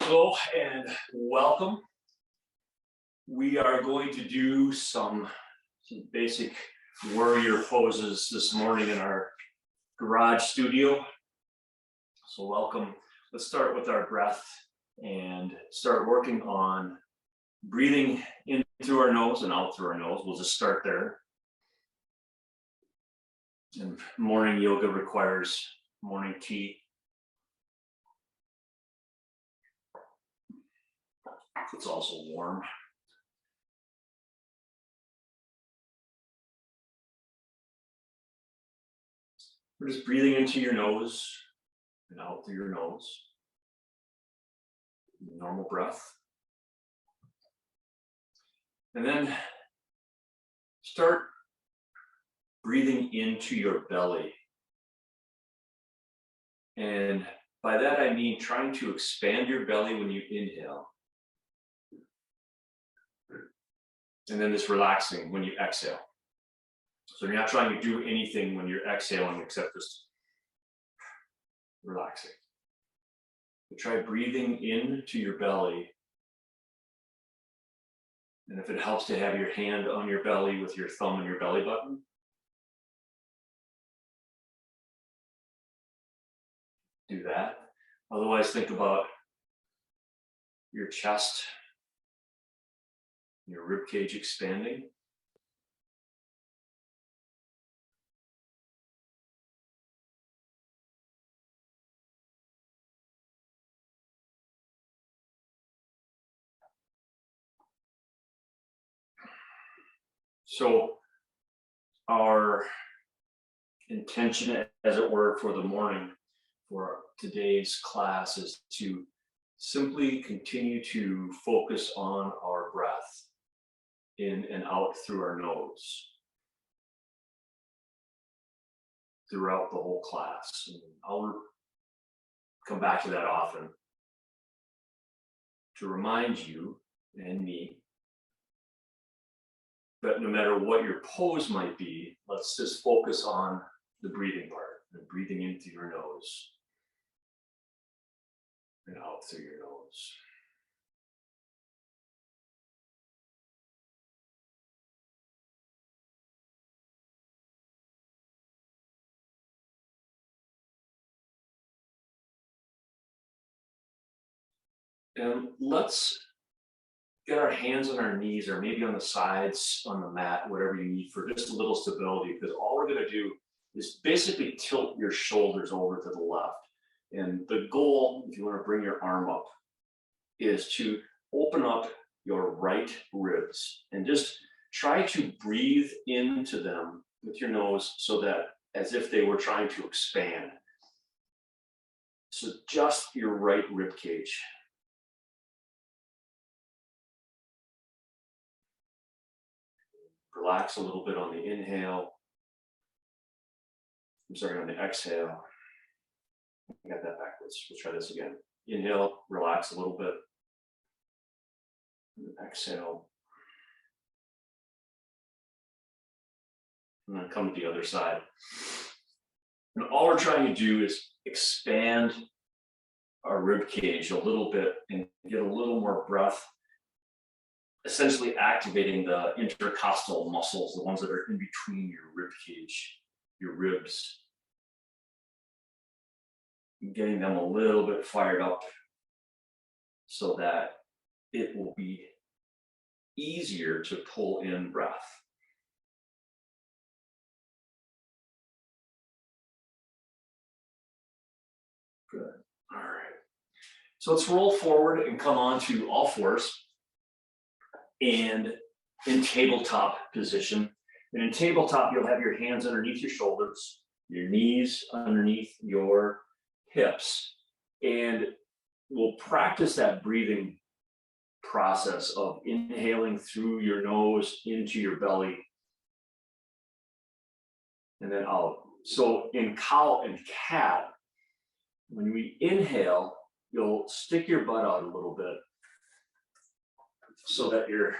Hello and welcome. We are going to do some basic warrior poses this morning in our garage studio. So welcome. Let's start with our breath and start working on breathing in through our nose and out through our nose. We'll just start there. And morning yoga requires morning tea. It's also warm. We're just breathing into your nose and out through your nose. Normal breath. And then start breathing into your belly. And by that I mean trying to expand your belly when you inhale. And then just relaxing when you exhale. So you're not trying to do anything when you're exhaling except just relaxing. But try breathing into your belly. And if it helps to have your hand on your belly with your thumb on your belly button, do that. Otherwise, think about your chest, your rib cage expanding. So our intention, as it were, for the morning, for today's class is to simply continue to focus on our breath in and out through our nose throughout the whole class. And I'll come back to that often to remind you and me that no matter what your pose might be, let's just focus on the breathing part and breathing in through your nose and out through your nose. And let's get our hands on our knees or maybe on the sides on the mat, whatever you need for just a little stability, because all we're going to do is basically tilt your shoulders over to the left. And the goal, if you want to bring your arm up, is to open up your right ribs and just try to breathe into them with your nose so that as if they were trying to expand. So just your right rib cage. Relax a little bit on the inhale. I'm sorry, on the exhale. I got that backwards. We'll try this again. Inhale, relax a little bit. And then exhale. And then come to the other side. And all we're trying to do is expand our rib cage a little bit and get a little more breath, essentially activating the intercostal muscles, the ones that are in between your rib cage, your ribs. Getting them a little bit fired up so that it will be easier to pull in breath. Good. All right. So let's roll forward and come on to all fours and in tabletop position. And in tabletop, you'll have your hands underneath your shoulders, your knees underneath your hips, and we'll practice that breathing process of inhaling through your nose into your belly and then out. So in cow and cat, when we inhale, you'll stick your butt out a little bit so that you're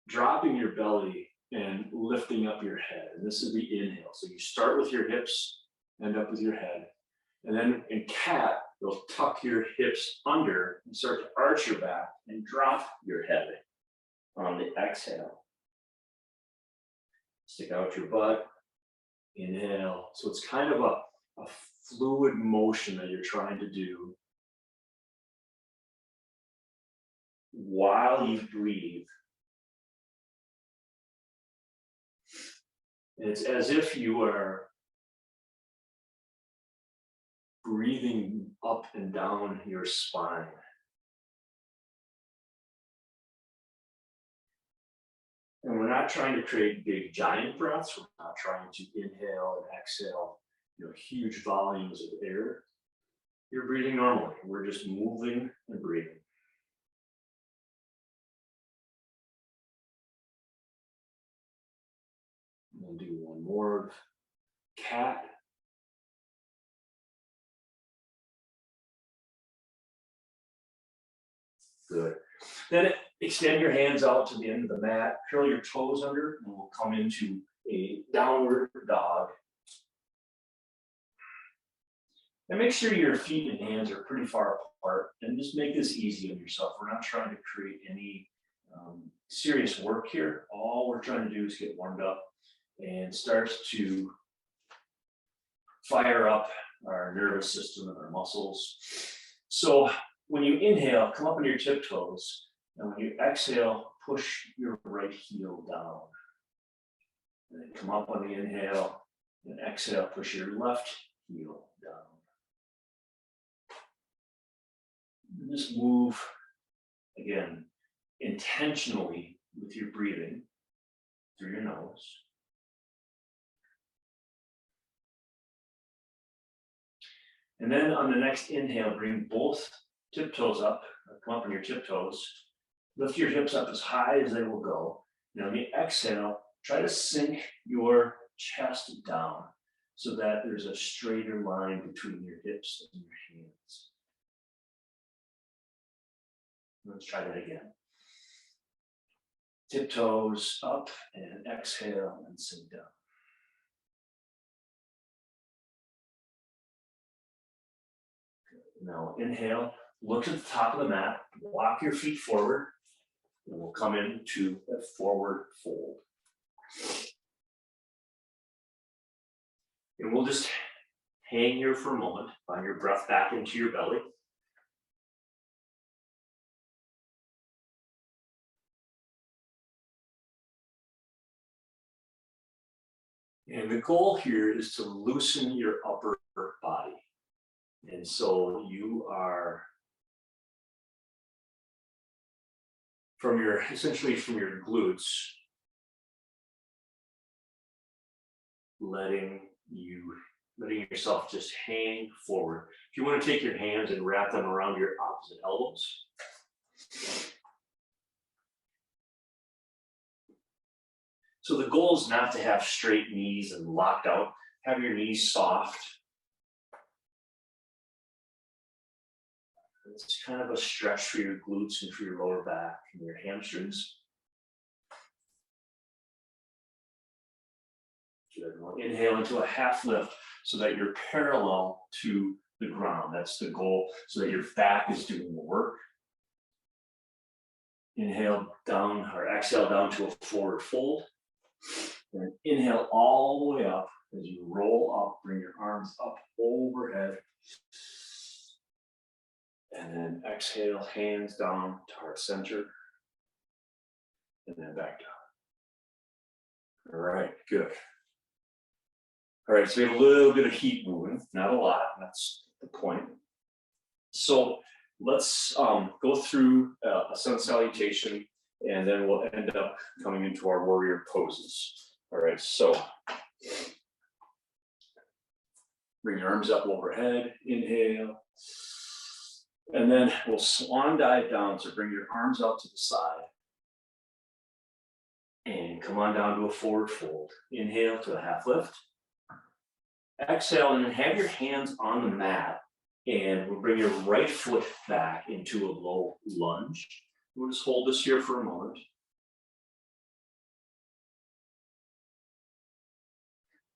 dropping your belly and lifting up your head. And this is the inhale. So you start with your hips, end up with your head. And then in cat, you'll tuck your hips under and start to arch your back and drop your head on the exhale. Stick out your butt, inhale. So it's kind of a fluid motion that you're trying to do while you breathe. And it's as if you are breathing up and down your spine. And we're not trying to create big giant breaths. We're not trying to inhale and exhale, huge volumes of air. You're breathing normally. We're just moving and breathing. We'll do one more cat. Good. Then extend your hands out to the end of the mat, curl your toes under, and we'll come into a downward dog. And make sure your feet and hands are pretty far apart, and just make this easy on yourself. We're not trying to create any serious work here. All we're trying to do is get warmed up and start to fire up our nervous system and our muscles. So when you inhale, come up on your tiptoes, and when you exhale, push your right heel down. And then come up on the inhale, and exhale, push your left heel down. And just move, again, intentionally with your breathing through your nose. And then on the next inhale, bring both tiptoes up, come up on your tiptoes, lift your hips up as high as they will go. Now on the exhale, try to sink your chest down so that there's a straighter line between your hips and your hands. Let's try that again. Tiptoes up and exhale and sink down. Now inhale, look to the top of the mat, walk your feet forward, and we'll come into a forward fold. And we'll just hang here for a moment, find your breath back into your belly. And the goal here is to loosen your upper body. And so you are essentially from your glutes, letting yourself just hang forward. If you want to take your hands and wrap them around your opposite elbows. So the goal is not to have straight knees and locked out. Have your knees soft. It's kind of a stretch for your glutes and for your lower back and your hamstrings. Good. We'll inhale into a half lift so that you're parallel to the ground. That's the goal, so that your back is doing the work. Inhale down or exhale down to a forward fold. And inhale all the way up. As you roll up, bring your arms up overhead. And then exhale, hands down to heart center. And then back down. All right, good. All right, so we have a little bit of heat moving, not a lot, that's the point. So let's go through a sun salutation, and then we'll end up coming into our warrior poses. All right, so bring your arms up overhead, inhale. And then we'll swan dive down, so bring your arms out to the side. And come on down to a forward fold. Inhale to a half lift. Exhale, and then have your hands on the mat. And we'll bring your right foot back into a low lunge. We'll just hold this here for a moment.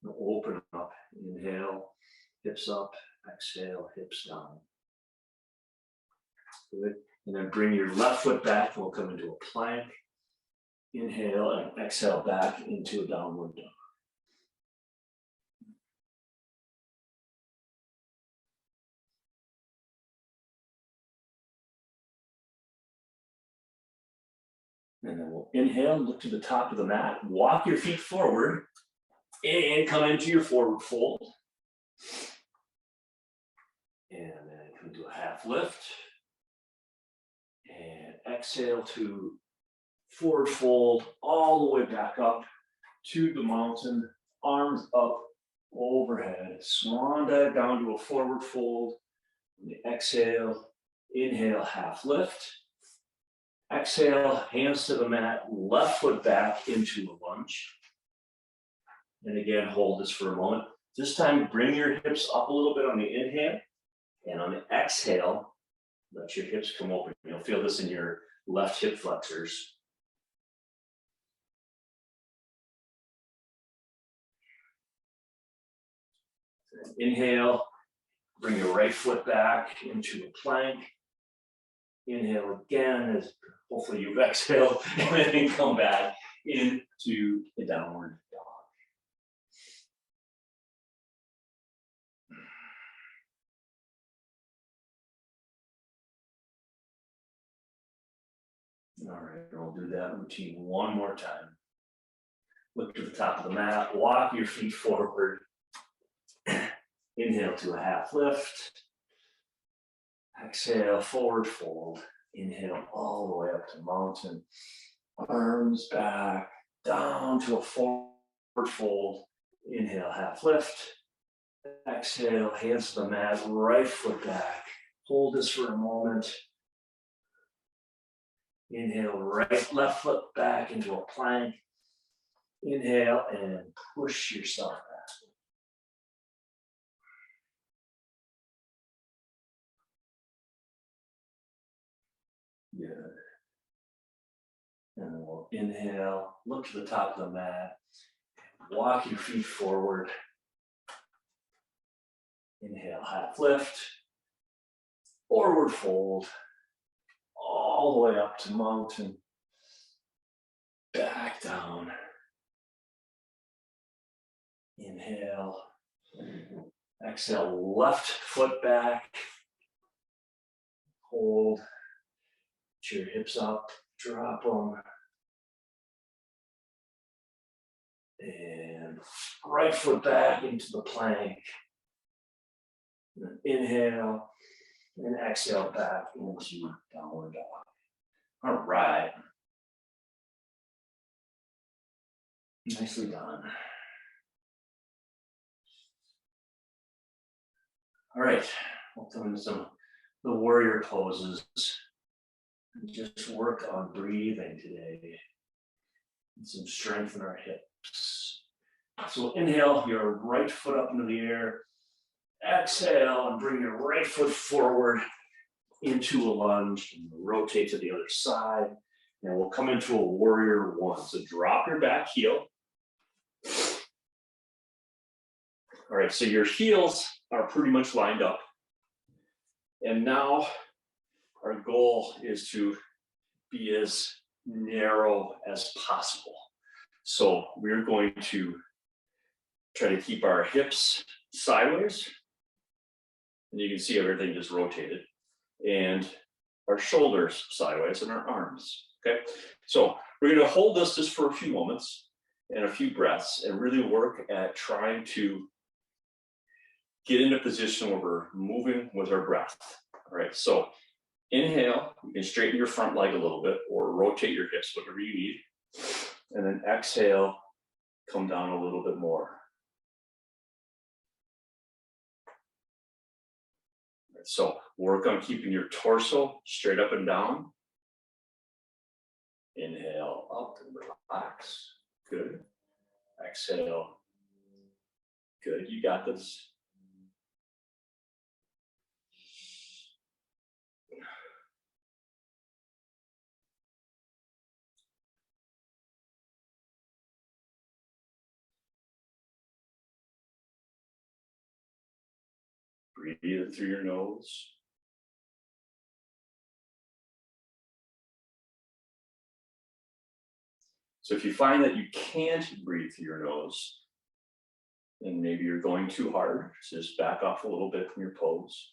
We'll open up, inhale, hips up, exhale, hips down. Good. And then bring your left foot back. We'll come into a plank. Inhale and exhale back into a downward dog. And then we'll inhale, look to the top of the mat, walk your feet forward, and come into your forward fold. And then come into a half lift. And exhale to forward fold all the way back up to the mountain, arms up overhead. Swan dive down to a forward fold. And exhale, inhale, half lift. Exhale, hands to the mat, left foot back into a lunge. And again, hold this for a moment. This time, bring your hips up a little bit on the inhale. And on the exhale, let your hips come open. You'll feel this in your left hip flexors. Inhale, bring your right foot back into a plank. Inhale again, as hopefully you've exhaled, and then come back into the downward dog. All right, we'll do that routine one more time. Look to the top of the mat, walk your feet forward. Inhale to a half lift. Exhale, forward fold. Inhale all the way up to mountain. Arms back, down to a forward fold. Inhale, half lift. Exhale, hands to the mat, right foot back. Hold this for a moment. Inhale, left foot back into a plank. Inhale and push yourself back. Good. And then we'll inhale, look to the top of the mat, walk your feet forward. Inhale, half lift, forward fold, all the way up to mountain, back down. Inhale, exhale, left foot back, hold, put your hips up, drop them. And right foot back into the plank. And inhale and exhale back into downward dog. All right. Nicely done. All right, we'll come into some of the warrior poses. Just work on breathing today. And some strength in our hips. So inhale your right foot up into the air. Exhale and bring your right foot forward into a lunge and rotate to the other side. And we'll come into a warrior one. So drop your back heel. All right, so your heels are pretty much lined up. And now our goal is to be as narrow as possible. So we're going to try to keep our hips sideways. And you can see everything just rotated. And our shoulders sideways and our arms, okay? So we're gonna hold this just for a few moments and a few breaths and really work at trying to get in a position where we're moving with our breath. All right, so inhale, you can straighten your front leg a little bit or rotate your hips, whatever you need. And then exhale, come down a little bit more. So work on keeping your torso straight up and down. Inhale up and relax. Good. Exhale. Good. You got this. Breathe in through your nose. So if you find that you can't breathe through your nose, and maybe you're going too hard, so just back off a little bit from your pose.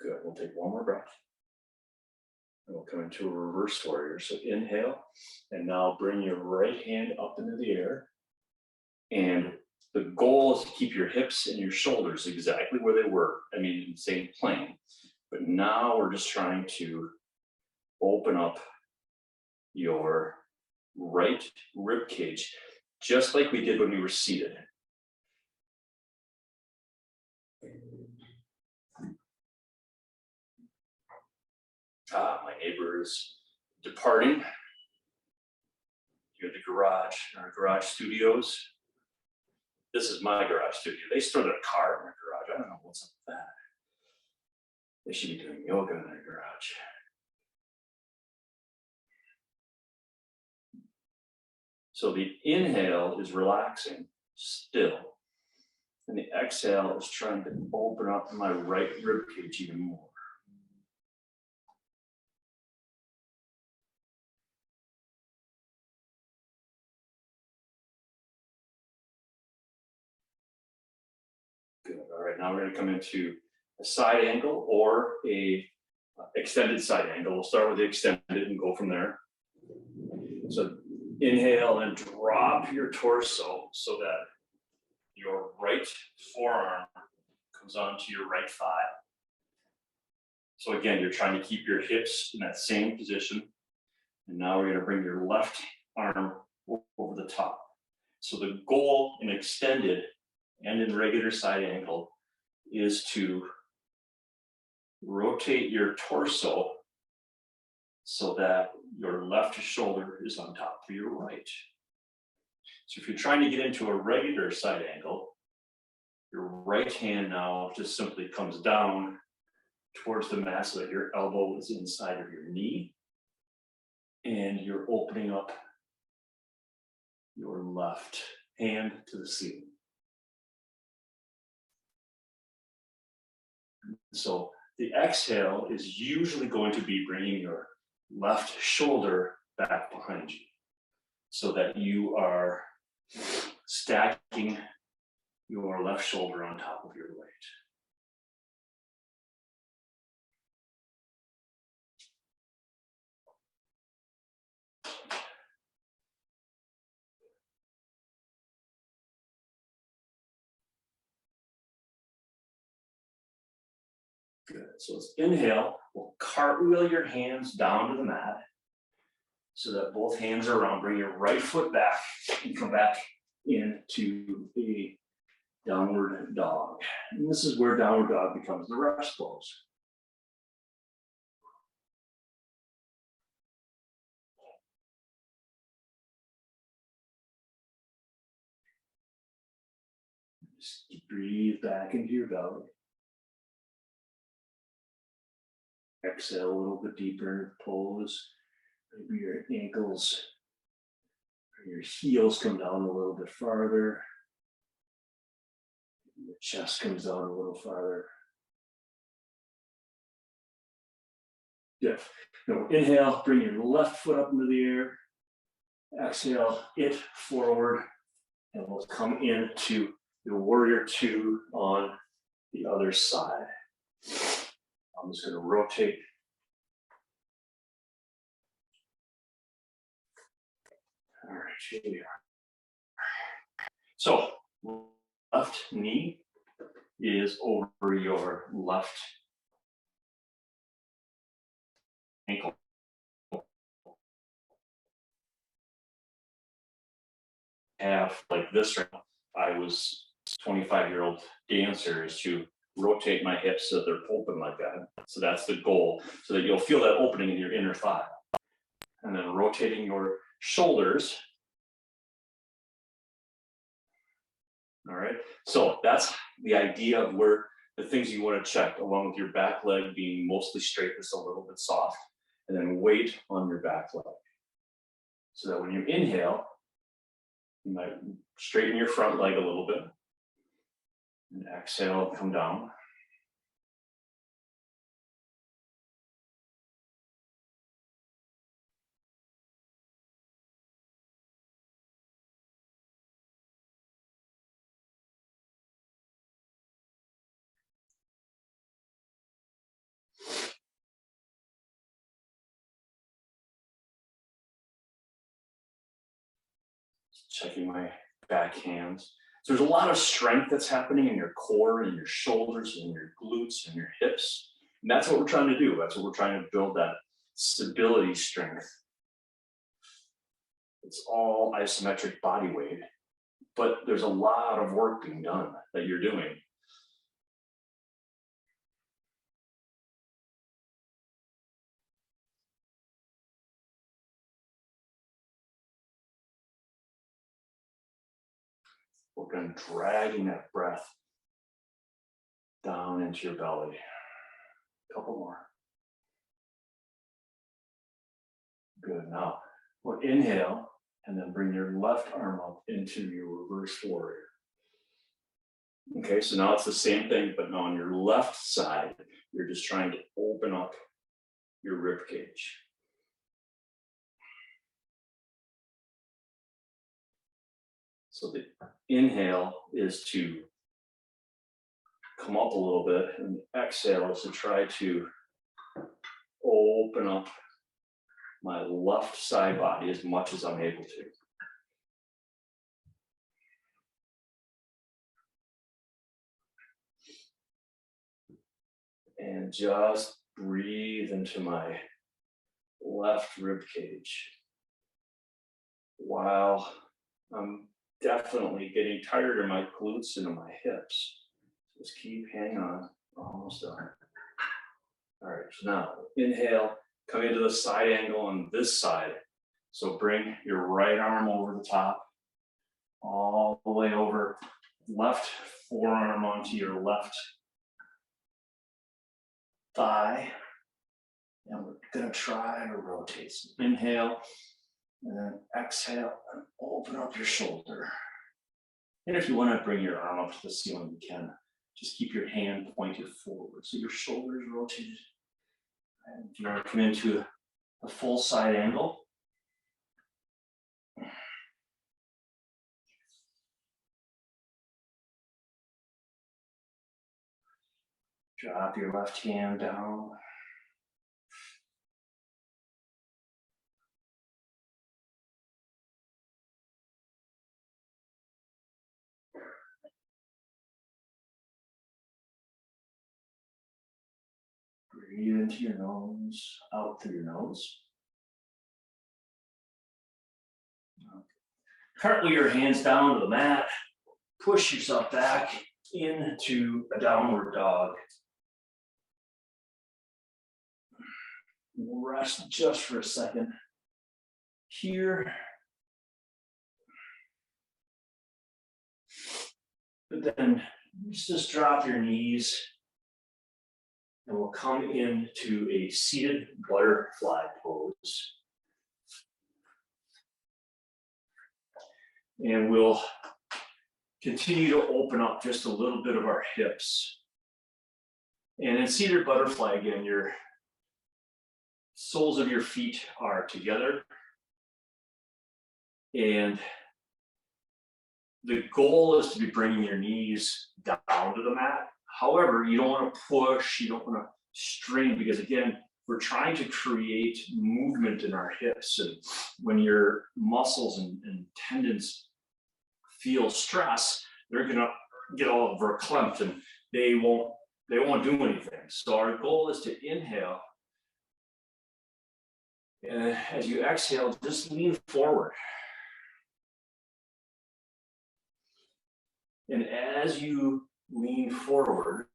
Good, we'll take one more breath. And we'll come into a reverse warrior. So inhale, and now bring your right hand up into the air. And the goal is to keep your hips and your shoulders exactly where they were. I mean, in the same plane. But now we're just trying to open up your right rib cage, just like we did when we were seated. My neighbor is departing. You're at the garage, our garage studios. This is my garage studio. They store their car in their garage. I don't know what's up with that. They should be doing yoga in their garage. So the inhale is relaxing, still. And the exhale is trying to open up my right rib cage even more. Good. All right, now we're going to come into a side angle or a extended side angle. We'll start with the extended and go from there. So inhale and drop your torso so that your right forearm comes onto your right thigh. So again, you're trying to keep your hips in that same position. And now we're going to bring your left arm over the top. So the goal in extended and in regular side angle is to rotate your torso so that your left shoulder is on top of your right. So if you're trying to get into a regular side angle, your right hand now just simply comes down towards the mat so that your elbow is inside of your knee, and you're opening up your left hand to the ceiling. So the exhale is usually going to be bringing your left shoulder back behind you so that you are stacking your left shoulder on top of your right. Good. So let's inhale. We'll cartwheel your hands down to the mat so that both hands are around. Bring your right foot back and come back into a downward dog. And this is where downward dog becomes the rest pose. Just breathe back into your belly. Exhale a little bit deeper, pose. Maybe your ankles or your heels come down a little bit farther. Your chest comes down a little farther. Good. Now inhale, bring your left foot up into the air. Exhale, it forward, and we'll come into the warrior two on the other side. I'm just going to rotate. All right, here we are. So, left knee is over your left ankle. Have like this right now. I was 25-year-old dancers to rotate my hips so that they're open like that. So that's the goal, so that you'll feel that opening in your inner thigh. And then rotating your shoulders. All right, so that's the idea of where the things you want to check, along with your back leg being mostly straight, just a little bit soft, and then weight on your back leg. So that when you inhale, you might straighten your front leg a little bit, and exhale, come down. Checking my back hands. So there's a lot of strength that's happening in your core and your shoulders and your glutes and your hips. And that's what we're trying to do. That's what we're trying to build, that stability strength. It's all isometric body weight, but there's a lot of work being done that you're doing. Work on dragging that breath down into your belly. A couple more. Good. Now, we'll inhale and then bring your left arm up into your reverse warrior. Okay, so now it's the same thing, but now on your left side, you're just trying to open up your rib cage. So the inhale is to come up a little bit, and the exhale is to try to open up my left side body as much as I'm able to. And just breathe into my left rib cage while I'm definitely getting tired of my glutes and my hips. Just keep hanging on. We're almost done. All right, so now inhale, come into the side angle on this side. So bring your right arm over the top, all the way over, left forearm onto your left thigh. And we're gonna try to rotate. So inhale, and then exhale, and open up your shoulder. And if you want to bring your arm up to the ceiling, you can. Just keep your hand pointed forward so your shoulder is rotated. And if you want to come into a full side angle, drop your left hand down. Breathe into your nose, out through your nose. Okay. Cartwheel your hands down to the mat. Push yourself back into a downward dog. Rest just for a second here. But then just drop your knees and we'll come into a seated butterfly pose. And we'll continue to open up just a little bit of our hips. And in seated butterfly, again, your soles of your feet are together. And the goal is to be bringing your knees down to the mat. However, you don't want to push, you don't want to strain, because again, we're trying to create movement in our hips. And when your muscles and tendons feel stress, they're gonna get all verklempt and they won't do anything. So our goal is to inhale. And as you exhale, just lean forward. And as you lean forward,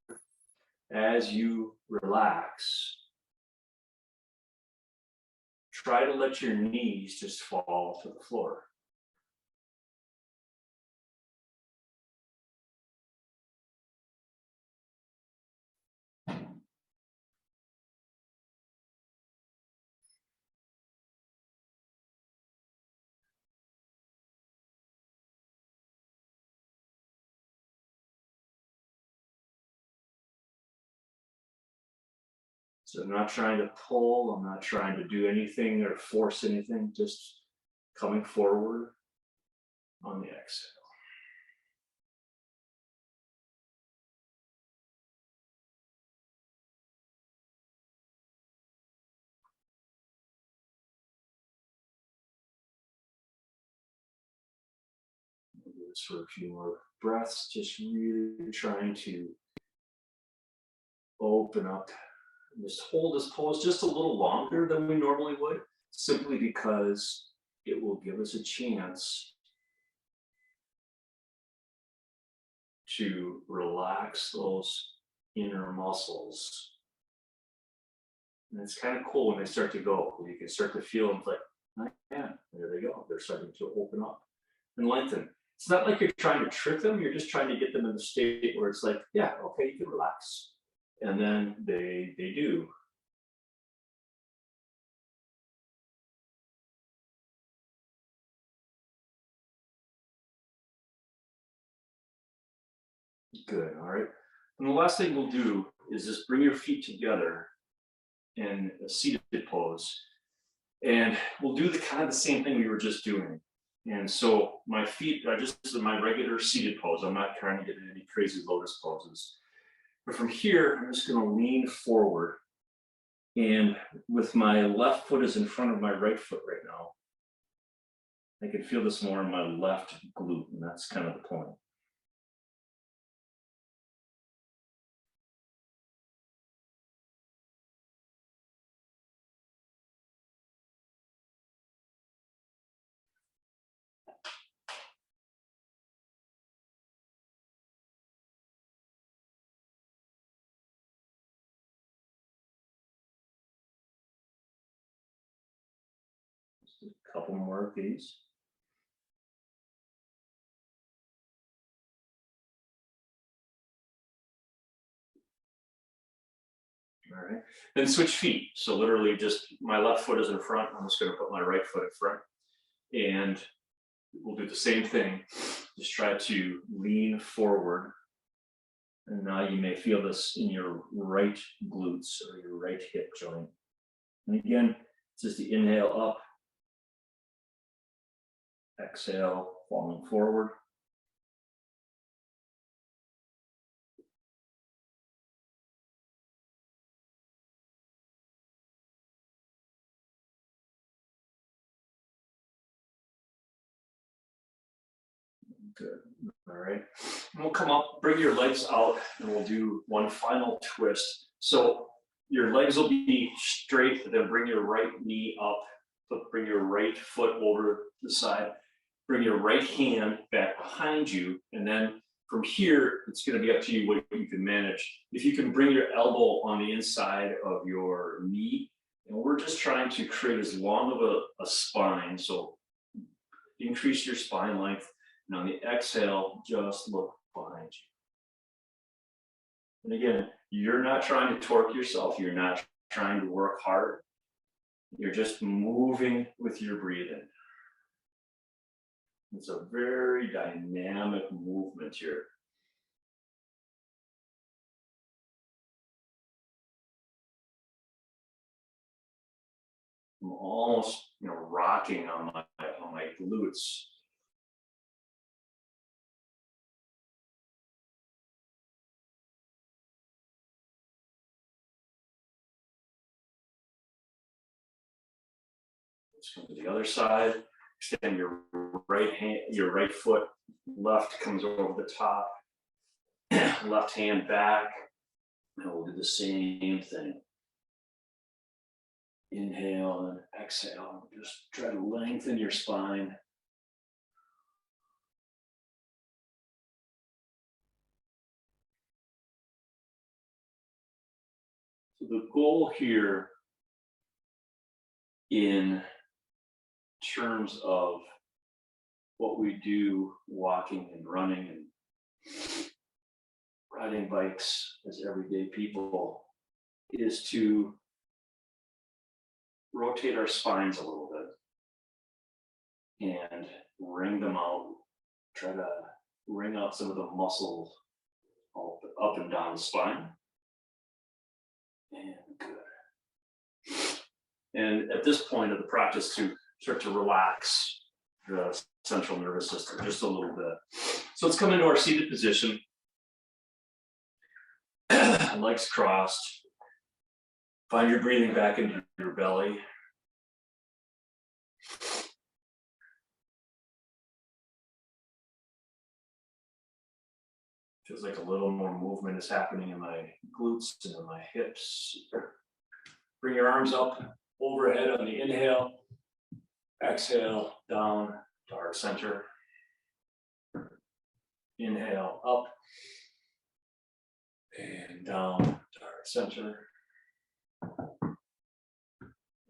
as you relax, try to let your knees just fall to the floor. So I'm not trying to pull, I'm not trying to do anything or force anything, just coming forward on the exhale. We'll do this for a few more breaths, just really trying to open up. Just hold this pose just a little longer than we normally would, simply because it will give us a chance to relax those inner muscles. And it's kind of cool when they start to go. You can start to feel them like, oh, yeah, there they go. They're starting to open up and lengthen. It's not like you're trying to trick them. You're just trying to get them in the state where it's like, yeah, okay, you can relax. And then they do. Good, all right. And the last thing we'll do is just bring your feet together in a seated pose. And we'll do the kind of the same thing we were just doing. And so my feet are just in my regular seated pose. I'm not trying to get into any crazy lotus poses. But from here, I'm just going to lean forward. And with my left foot is in front of my right foot right now. I can feel this more in my left glute, and that's kind of the point. Just a couple more of these. All right. Then switch feet. So literally just my left foot is in front. I'm just going to put my right foot in front. And we'll do the same thing. Just try to lean forward. And now you may feel this in your right glutes or your right hip joint. And again, it's just the inhale up, exhale, falling forward. Good. All right. And we'll come up, bring your legs out, and we'll do one final twist. So your legs will be straight, then bring your right knee up, bring your right foot over the side, bring your right hand back behind you, and then from here, it's going to be up to you what you can manage. If you can bring your elbow on the inside of your knee, and we're just trying to create as long of a spine, so increase your spine length. And on the exhale, just look behind you. And again, you're not trying to torque yourself. You're not trying to work hard. You're just moving with your breathing. It's a very dynamic movement here. I'm almost, rocking on my glutes. Let's come to the other side. Extend your right hand, your right foot, left comes over the top, left hand back, and we'll do the same thing. Inhale and exhale. Just try to lengthen your spine. So the goal here in terms of what we do walking and running and riding bikes as everyday people is to rotate our spines a little bit and wring them out. Try to wring out some of the muscles up and down the spine. And good. And at this point of the practice, to start to relax the central nervous system just a little bit. So let's come into our seated position. Legs crossed. Find your breathing back into your belly. Feels like a little more movement is happening in my glutes and in my hips. Bring your arms up overhead on the inhale. Exhale down to heart center. Inhale up and down to heart center.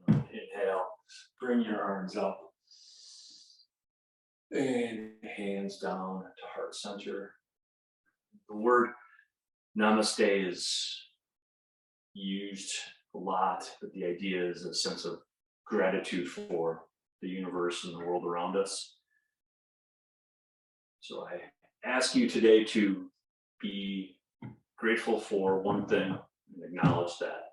Inhale, bring your arms up and hands down to heart center. The word namaste is used a lot, but the idea is a sense of gratitude for the universe and the world around us. So I ask you today to be grateful for one thing and acknowledge that.